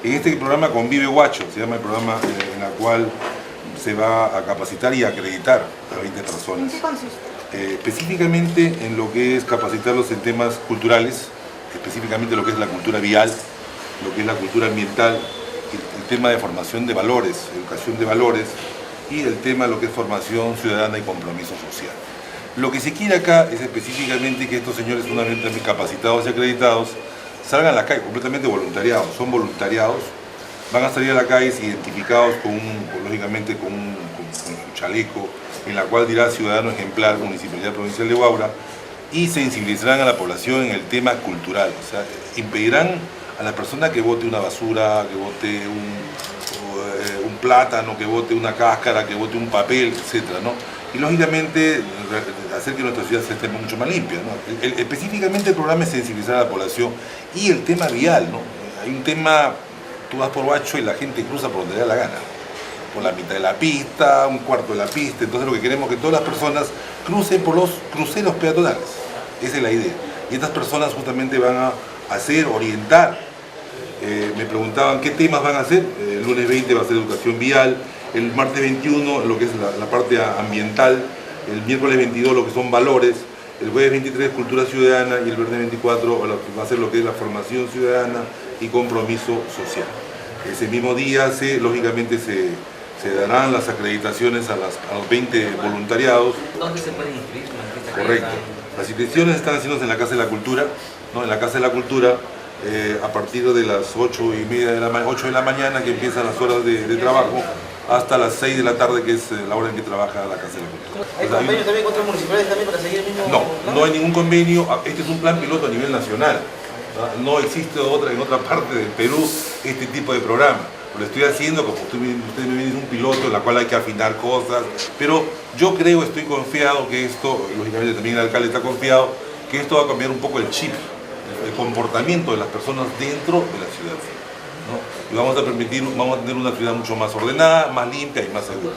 En este programa Convive Huacho, se llama el programa en el cual se va a capacitar y acreditar a 20 personas. ¿En qué consiste? Específicamente en lo que es capacitarlos en temas culturales, específicamente lo que es la cultura vial, lo que es la cultura ambiental, el tema de formación de valores, educación de valores, y el tema de lo que es formación ciudadana y compromiso social. Lo que se quiere acá es específicamente que estos señores, una vez también capacitados y acreditados, salgan a la calle completamente voluntariados, son voluntariados, van a salir a la calle identificados lógicamente con su chaleco, en la cual dirá Ciudadano Ejemplar, Municipalidad Provincial de Huaura, y sensibilizarán a la población en el tema cultural, o sea, impedirán a la persona que bote una basura, que bote un plátano, que bote una cáscara, que bote un papel, etcétera, ¿no? Y lógicamente hacer que nuestra ciudad esté mucho más limpia, ¿no? Específicamente el programa es sensibilizar a la población y el tema vial, ¿no? Hay un tema, tú vas por Huacho y la gente cruza por donde le da la gana, por la mitad de la pista, un cuarto de la pista, entonces lo que queremos es que todas las personas crucen por los cruceros peatonales, esa es la idea. Y estas personas justamente van a hacer, orientar. Me preguntaban qué temas van a hacer. El lunes 20 va a ser educación vial, el martes 21 lo que es la parte ambiental, el miércoles 22 lo que son valores, el jueves 23 cultura ciudadana y el viernes 24 va a ser lo que es la formación ciudadana y compromiso social. Ese mismo día lógicamente se darán las acreditaciones a los 20 voluntariados. ¿Dónde se pueden inscribir? Correcto. Las inscripciones están haciéndose en la Casa de la Cultura, ¿no? En la Casa de la Cultura, a partir de las 8:30 de la mañana, que empiezan las horas de trabajo, hasta las 6 de la tarde, que es la hora en que trabaja la Casa de la Cultura. ¿Hay convenio también con otras municipalidades también para seguir el mismo No, plan? no hay ningún convenio. Este es un plan piloto a nivel nacional. No existe en otra parte del Perú este tipo de programa. Lo estoy haciendo, como usted me dice, un piloto en la cual hay que afinar cosas, pero yo creo, estoy confiado que esto, lógicamente también el alcalde está confiado, que esto va a cambiar un poco el chip, el comportamiento de las personas dentro de la ciudad, ¿no? Y vamos a tener una ciudad mucho más ordenada, más limpia y más segura.